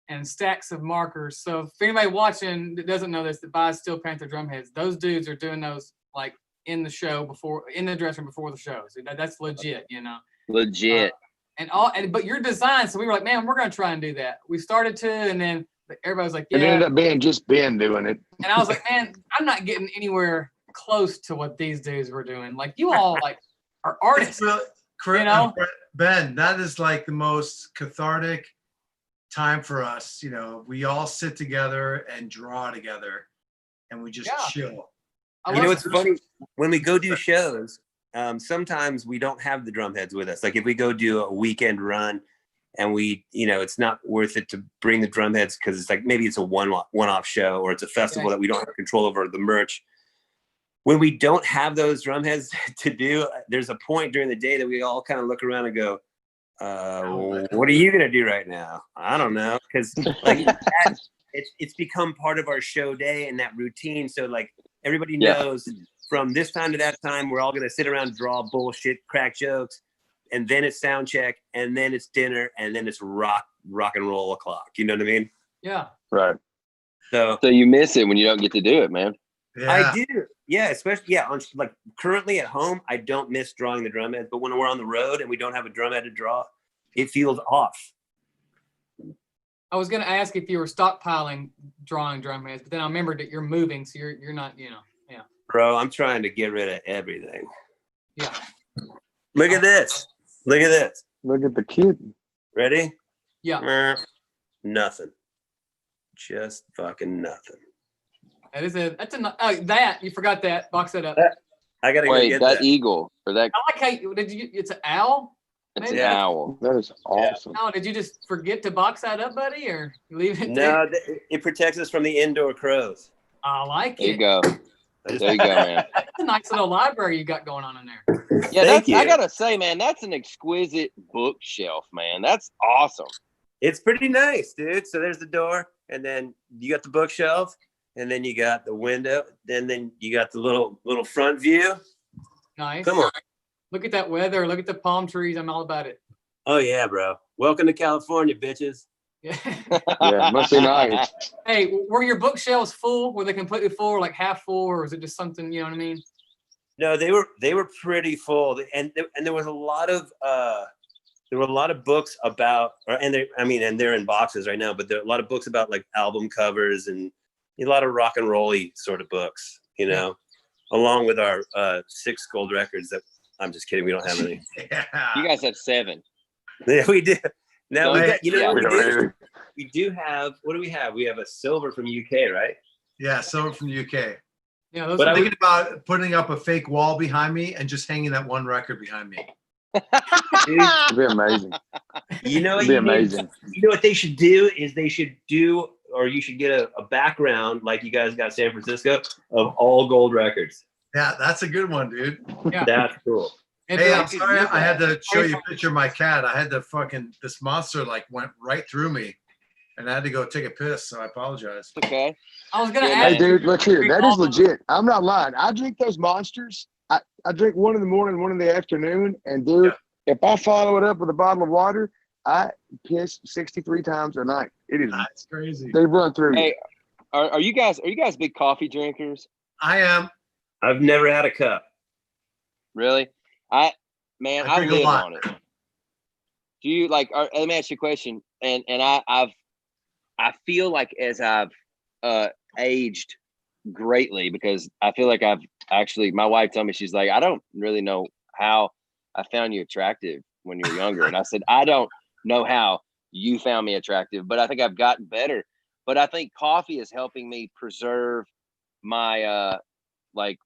and stacks of markers. So if anybody watching that doesn't know this, that buys Steel Panther drum heads, those dudes are doing those like in the dressing room before the show. So that's legit, you know. Legit. But your design, so we were like, man, we're gonna try and do that. We started to, and then everybody was like, yeah. It ended up being just Ben doing it. And I was like, man, I'm not getting anywhere close to what these dudes were doing. Like, you all like are artists. Really, you know? Ben, that is like the most cathartic time for us. You know, we all sit together and draw together, and we just chill. You know, it's funny when we go do shows. Sometimes we don't have the drum heads with us. Like if we go do a weekend run, and we, you know, it's not worth it to bring the drum heads because it's like maybe it's a one-off show, or it's a festival that we don't have control over the merch. When we don't have those drum heads to do, there's a point during the day that we all kind of look around and go, what are you going to do right now? I don't know. Because like it's become part of our show day and that routine. So like everybody knows from this time to that time, we're all going to sit around, draw bullshit, crack jokes. And then it's sound check, and then it's dinner, and then it's rock and roll o'clock. You know what I mean? Yeah. Right. So you miss it when you don't get to do it, man. Yeah. I do. Yeah, especially on like currently at home, I don't miss drawing the drum heads, but when we're on the road and we don't have a drum head to draw, it feels off. I was gonna ask if you were stockpiling drawing drum heads, but then I remembered that you're moving, so you're not, you know. Yeah. Bro, I'm trying to get rid of everything. Yeah. Look at this. Look at this. Look at the kid. Ready? Yeah. Nothing. Just fucking nothing. That you forgot that. Box that up. I gotta Wait, go get that eagle or that. I like how it's an owl. It's Maybe? an owl. That is awesome. Oh, did you just forget to box that up, buddy, or leave it? No, it protects us from the indoor crows. I like There it. you go. There you go, man. That's a nice little library you got going on in there. Yeah, Thank you. I gotta say, man, that's an exquisite bookshelf, man. That's awesome. It's pretty nice, dude. So there's the door, and then you got the bookshelf, and then you got the window, then you got the little front view. Nice. Come on. Look at that weather. Look at the palm trees. I'm all about it. Oh yeah, bro. Welcome to California, bitches. Yeah. Yeah, must be nice. Hey, were your bookshelves full? Were they completely full, or like half full, or was it just something? You know what I mean? No, they were pretty full, and there was a lot of books about, and they're in boxes right now, but there are a lot of books about like album covers and a lot of rock and roll-y sort of books, you know, along with our 6 gold records that I'm just kidding, we don't have any. You guys have 7. Yeah, we did. Now we got, you know what we did? we do have. What do we have? We have a silver from UK, right? Yeah, silver from the UK. Yeah, those But are I'm thinking about putting up a fake wall behind me and just hanging that one record behind me. Dude, It'd be amazing. you know what It'd be you need? amazing. You know what they should do is they should do, or you should get a background like you guys got San Francisco of all gold records. Yeah, that's a good one, dude. Yeah. That's cool. Hey, I'm could sorry use I had that. to show you a picture of my cat. I had to this monster like went right through me and I had to go take a piss, so I apologize. Okay. I was gonna Yeah, ask Hey, dude, look here. drink That all is of them. legit. I'm not lying. I drink those monsters. I drink one in the morning, one in the afternoon. And, dude, if I follow it up with a bottle of water, I piss 63 times a night. It is. That's crazy. They run through Hey, you. are you guys big coffee drinkers? I am. I've never had a cup. Really? I drink a live lot. on it. Do you like? Let me ask you a question. And I feel like as I've aged greatly, because I feel like I've actually. My wife told me, she's like, I don't really know how I found you attractive when you were younger, and I said, I don't know how you found me attractive, but I think I've gotten better. But I think coffee is helping me preserve my like.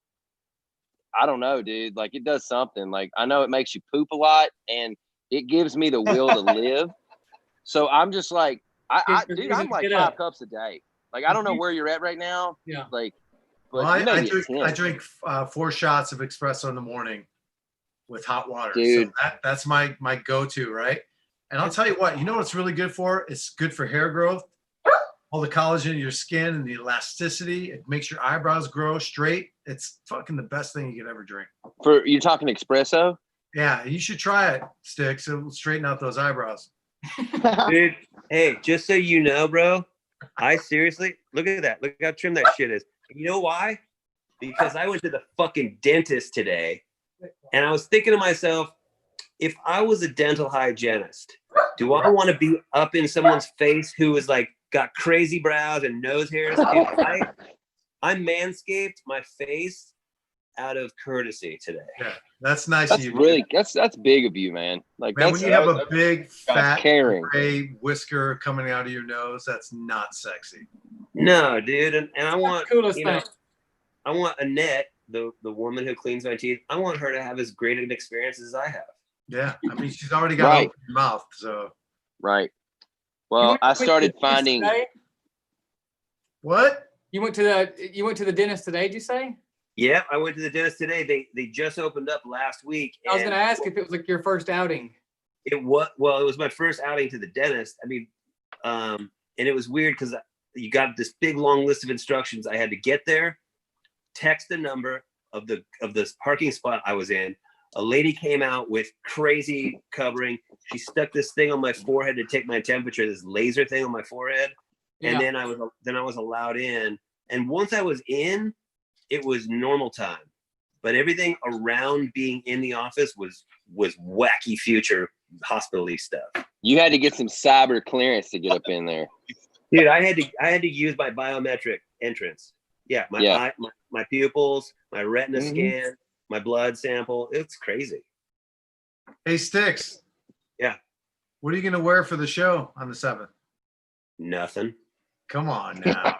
I don't know, dude. Like it does something. Like I know it makes you poop a lot, and it gives me the will to live. So I'm just like, dude, I'm like 5 cups a day. Like I don't know where you're at right now. Yeah. Like, but Well, you may I be drink, at 10. I drink 4 shots of espresso in the morning with hot water. Dude. So that's my go-to, right? And I'll tell you what, you know what it's really good for? It's good for hair growth, all the collagen in your skin and the elasticity. It makes your eyebrows grow straight. It's fucking the best thing you could ever drink. For you're talking espresso? Yeah, you should try it, Sticks. It'll straighten out those eyebrows. Dude, hey, just so you know, bro, I seriously look at that. Look how trim that shit is. You know why? Because I went to the fucking dentist today and I was thinking to myself, if I was a dental hygienist, do I want to be up in someone's face who is like got crazy brows and nose hairs? Dude, I manscaped my face out of courtesy today. Yeah, that's nice That's of you. really that's big of you, man. Like Man, that's when you have a big, fat, caring. gray whisker coming out of your nose, that's not sexy. No, dude, and I want coolest you know, thing. I want Annette, the woman who cleans my teeth. I want her to have as great an experience as I have. Yeah, I mean, she's already got Right. open mouth, so. Right. Well, I started finding. What? You went to the dentist today, did you say? Yeah, I went to the dentist today. They just opened up last week. I was going to ask if it was like your first outing. It was my first outing to the dentist. I mean, and it was weird because you got this big long list of instructions. I had to get there, text the number of the parking spot I was in. A lady came out with crazy covering. She stuck this thing on my forehead to take my temperature, this laser thing on my forehead. Yeah. And then I was allowed in. And once I was in, it was normal time. But everything around being in the office was wacky future hospital-y stuff. You had to get some cyber clearance to get up in there. Dude, I had to use my biometric entrance. Yeah, my pupils, my retina scan, my blood sample. It's crazy. Hey, Sticks. Yeah. What are you going to wear for the show on the 7th? Nothing. Come on now.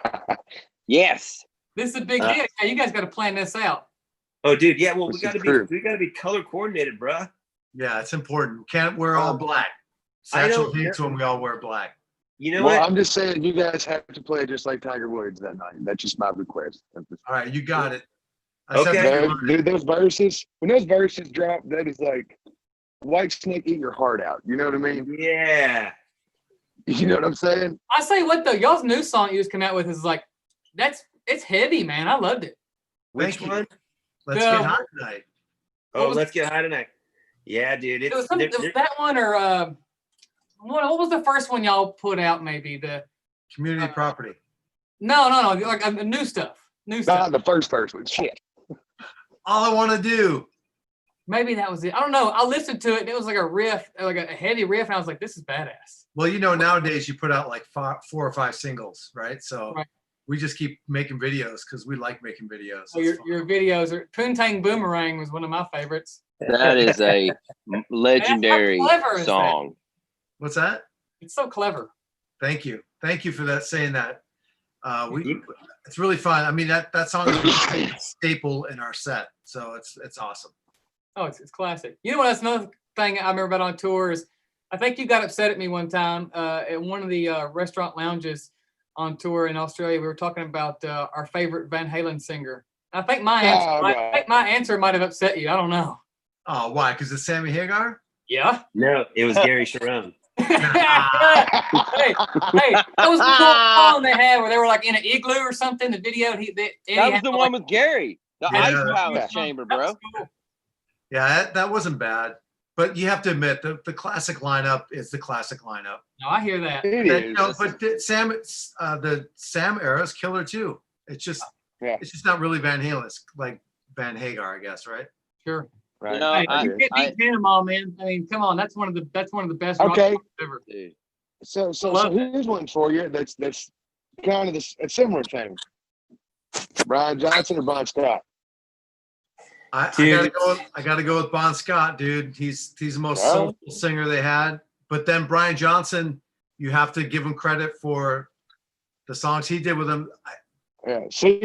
Yes. This is a big deal. Yeah, you guys got to plan this out. Oh, dude. Yeah. Well, we This got is to true. be color coordinated, bruh. Yeah, it's important. Can't wear all black. Satchel hates when we all wear black. You know Well, what? I'm just saying you guys have to play just like Tiger Woods that night. That's just my request. All right, you got it. I just have Okay. to be Dude, those verses, when those verses drop, that is like white snake eat your heart out. You know what I mean? Yeah. You know what I'm saying? I say what though, y'all's new song you just come out with is like it's heavy, man. I loved it. Which Thank you. one? Let's The- get hot tonight. Oh, let's get high tonight. Yeah, dude. It was that one or what was the first one y'all put out? Maybe the Community property. no, like new stuff. New stuff. Not the first one. Shit. All I want to do. Maybe that was it. I don't know. I listened to it and it was like a riff, like a heavy riff, and I was like, this is badass. Well, you know, nowadays you put out like 4 or 5 singles, right? So Right. we just keep making videos because we like making videos. So It's your fun. videos are Poontang Boomerang was one of my favorites. That is a legendary clever is that? song. What's that? It's so clever. Thank you for that. Saying that. It's really fun. I mean, that song is a staple in our set, so it's awesome. Oh, it's classic. You know what? That's another thing I remember about on tour is I think you got upset at me one time at one of the restaurant lounges on tour in Australia. We were talking about our favorite Van Halen singer. I think my answer might have upset you. I don't know. Oh, why? Because it's Sammy Hagar? Yeah. No, it was Gary Sharon. hey, that was the cool song they had where they were like in an igloo or something. The video, that was the one with Gary, the Ice Palace Chamber, bro. Cool. Yeah, that wasn't bad. But you have to admit, the classic lineup is the classic lineup. No, I hear that. But the Sam era is killer too. It's just not really Van Halen. It's like Van Hagar, I guess, right? Sure. Right. You know, you can't beat Panama, man. I mean, come on, that's one of the best rock okay. ever. So here's one for you. That's kind of a similar thing. Brian Johnson or Bon Scott? I gotta go with Bon Scott, dude. He's the most soulful singer they had. But then Brian Johnson, you have to give him credit for the songs he did with him. Yeah, see,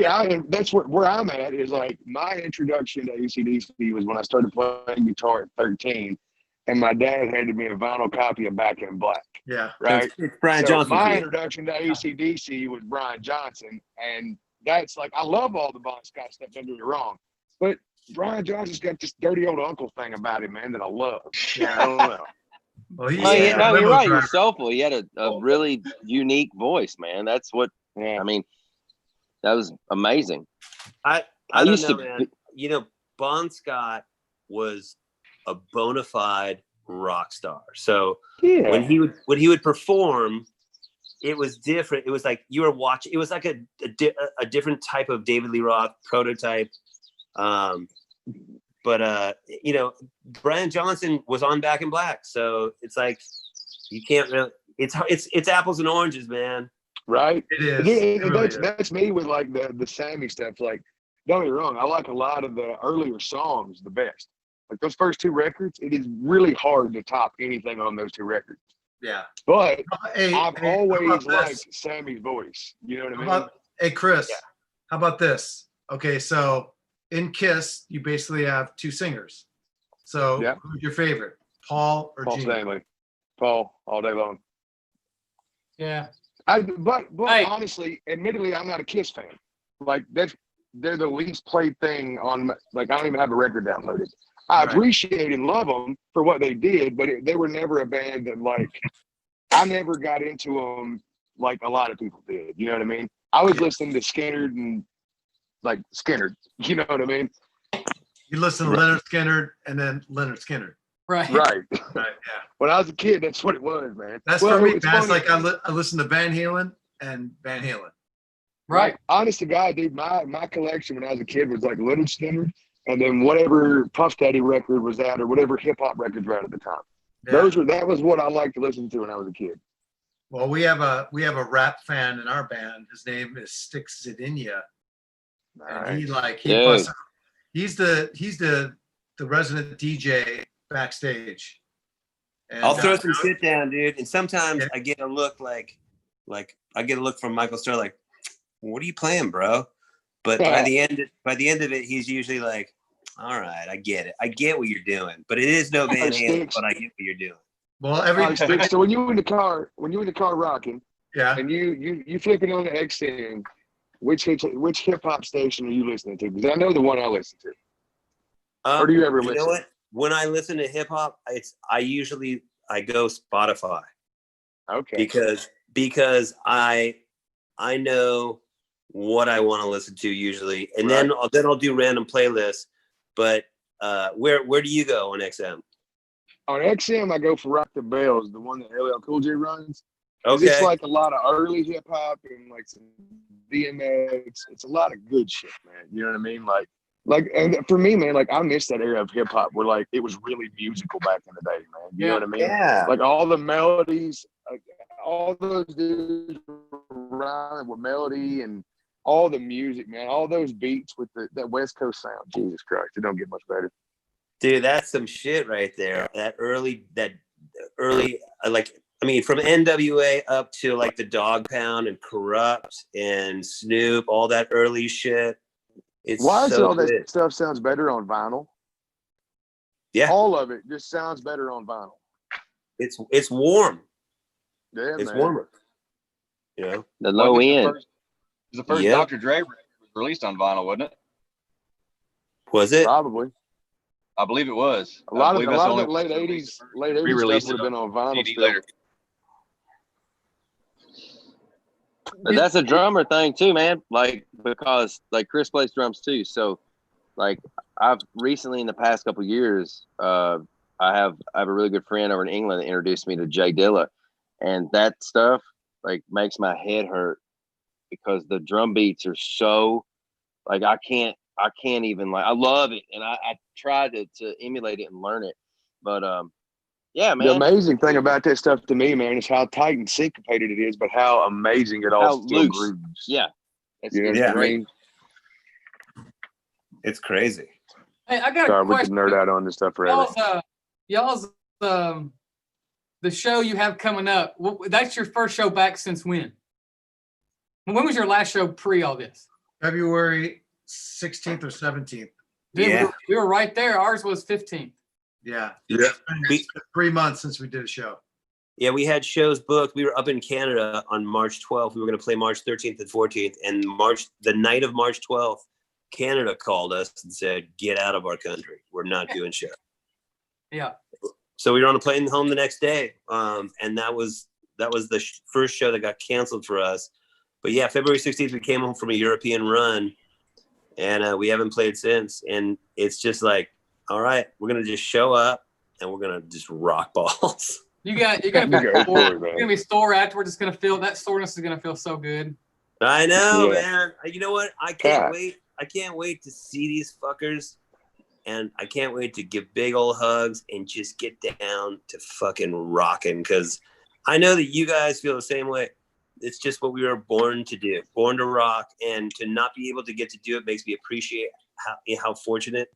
that's where I'm at is like my introduction to AC/DC was when I started playing guitar at 13, and my dad handed me a vinyl copy of Back in Black. Yeah, right. It's Brian Johnson. My introduction to AC/DC was Brian Johnson, and that's like I love all the Bon Scott stuff. Don't get me wrong, but Brian Johnson's got this dirty old uncle thing about him, man, that I love. Yeah, I don't know. Well, you're right. You're soulful. He had a really unique voice, man. That's what I mean. That was amazing. I don't know, man. You know, Bon Scott was a bona fide rock star. So when he would perform, it was different. It was like you were watching. It was like a different type of David Lee Roth prototype. But you know, Brian Johnson was on Back in Black, so it's like you can't really. It's apples and oranges, man. Right. It is. That's me with like the Sammy stuff. Like, don't get me wrong, I like a lot of the earlier songs the best. Like those first two records, it is really hard to top anything on those two records. Yeah. But I've always liked Sammy's voice. You know what I mean? Hey, Chris, how about this? Okay, so in Kiss, you basically have two singers. So who's your favorite, Paul or Gene? Paul Stanley. Paul, all day long. Yeah. But honestly, admittedly, I'm not a Kiss fan. Like they're the least played thing on. Like I don't even have a record downloaded. I appreciate and love them for what they did, but they were never a band that like I never got into them like a lot of people did. You know what I mean? I was listening to Skinner and like Skinner. You know what I mean? You listen to Leonard Skinner and then Leonard Skinner. Right. Yeah. When I was a kid, that's what it was, man. That's for me, man. It's like I listen to Van Halen and Van Halen. Right. Honest to God, dude, my collection when I was a kid was like Leonard Skinner and then whatever Puff Daddy record was out or whatever hip hop records were out at the time. Yeah. That was what I liked to listen to when I was a kid. Well, we have a rap fan in our band. His name is Sticks Zidinia. And he's the resident DJ backstage. And, I'll throw some shit down, dude. And sometimes I get a look like I get a look from Michael Starr like, what are you playing, bro? But by the end of it, he's usually like, all right, I get it. I get what you're doing. But it is no Van Halen, but I get what you're doing. Well, so when you're in the car rocking, and you flipping on the XM, which hip hop station are you listening to? Because I know the one I listen to. Or do you ever listen? You know what? When I listen to hip hop, I usually go Spotify. Okay. Because I know what I want to listen to usually, and then I'll do random playlists. But where do you go on XM? On XM, I go for Rock the Bells, the one that LL Cool J runs. Okay. It's like a lot of early hip hop and like some DMX. It's a lot of good shit, man. You know what I mean? Like, and for me, man, like I miss that era of hip hop where like it was really musical back in the day, man. You know what I mean? Yeah. Like all the melodies, all those dudes rhyming with melody and all the music, man. All those beats with that West Coast sound. Jesus Christ, it don't get much better. Dude, that's some shit right there. That early, like I mean, from NWA up to like the Dog Pound and Corrupt and Snoop, all that early shit. It's Why is so all good. that stuff sounds better on vinyl? Yeah, all of it just sounds better on vinyl. It's warm. Yeah, it's man. warmer. You know, the low end. It was the first Dr. Dre record was released on vinyl, wasn't it? Was it? Probably. I believe it was. A lot of that late '80s stuff would have been on vinyl still. Later. But that's a drummer thing too, man. Like, because like Chris plays drums too. So like I've recently in the past couple of years, I have a really good friend over in England that introduced me to Jay Dilla, and that stuff like makes my head hurt because the drum beats are so like I can't even like I love it and I try to emulate it and learn it. But yeah, man. The amazing thing about that stuff to me, man, is how tight and syncopated it is, but how amazing it all still grooves. Yeah. It's great. It's crazy. Hey, I got a question. We could nerd out on this stuff forever. Y'all's the show you have coming up. That's your first show back since when? When was your last show pre all this? February 16th or 17th. Dude, we were right there. Ours was 15th. Yeah. It's been 3 months since we did a show. Yeah, we had shows booked. We were up in Canada on March 12th. We were going to play March 13th and 14th. And the night of March 12th, Canada called us and said, get out of our country. We're not doing show. Yeah. So we were on a plane home the next day. And that was the first show that got canceled for us. But yeah, February 16th, we came home from a European run. And we haven't played since. And it's just like, all right, we're going to just show up and we're going to just rock balls. You're gonna be sore afterwards. It's gonna feel that soreness is gonna feel so good. I know, man. You know what? I can't wait. I can't wait to see these fuckers, and I can't wait to give big old hugs and just get down to fucking rocking. Because I know that you guys feel the same way. It's just what we were born to do, born to rock, and to not be able to get to do it makes me appreciate how fortunate,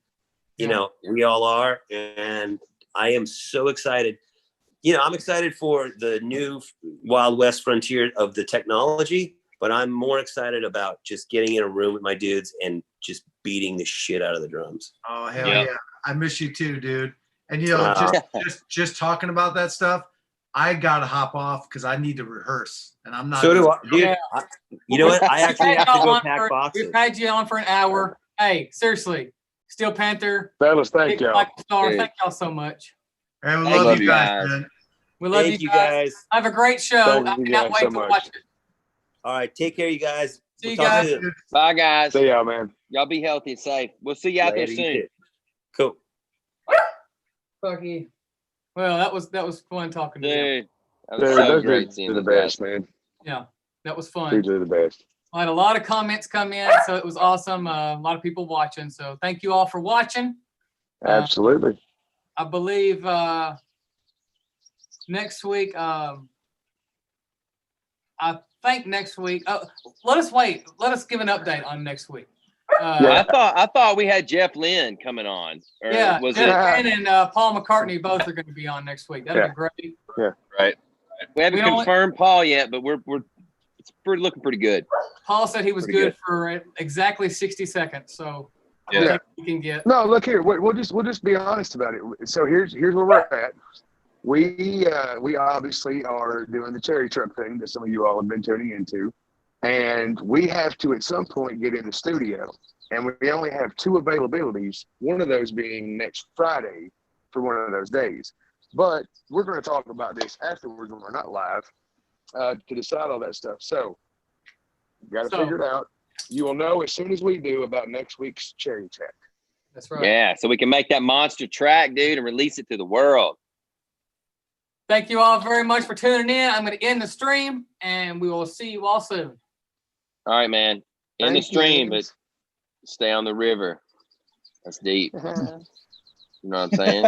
you know, we all are. And I am so excited. You know, I'm excited for the new Wild West frontier of the technology, but I'm more excited about just getting in a room with my dudes and just beating the shit out of the drums. Oh, hell yeah. I miss you too, dude. And, you know, just talking about that stuff, I got to hop off because I need to rehearse. And I'm not. So do I, dude. You know what? I actually have to go pack boxes. We've had you on for an hour. Hey, seriously. Steel Panther. Fellas, thank y'all. Thank y'all so much. Hey, we love you guys, man. We love you guys. Have a great show. I cannot wait to watch it. All right. Take care, you guys. See you guys. Bye, guys. See y'all, man. Y'all be healthy and safe. We'll see you out there soon. Cool. Fucky. Well, that was fun talking to you. That was so great seeing the best, man. Yeah, that was fun. Dudes are the best. I had a lot of comments come in, so it was awesome. A lot of people watching. So thank you all for watching. Absolutely. I believe next week, I think next week. Let us give an update on next week. I thought we had Jeff Lynne coming on. Jeff Lynne and Paul McCartney both are going to be on next week. That'd be great. Yeah. Right. We haven't confirmed Paul yet, but it's looking pretty good. Paul said he was good for exactly 60 seconds. So we can get. No, look here. We'll just be honest about it. So here's where we're at. We obviously are doing the cherry truck thing that some of you all have been tuning into, and we have to at some point get in the studio, and we only have 2 availabilities. One of those being next Friday for one of those days. But we're going to talk about this afterwards when we're not live to decide all that stuff. So you got to figure it out. You will know as soon as we do about next week's cherry track. That's right. Yeah, so we can make that monster track, dude, and release it to the world. Thank you all very much for tuning in. I'm going to end the stream, and we will see you all soon. All right, man. End the stream, but stay on the river. That's deep. You know what I'm saying?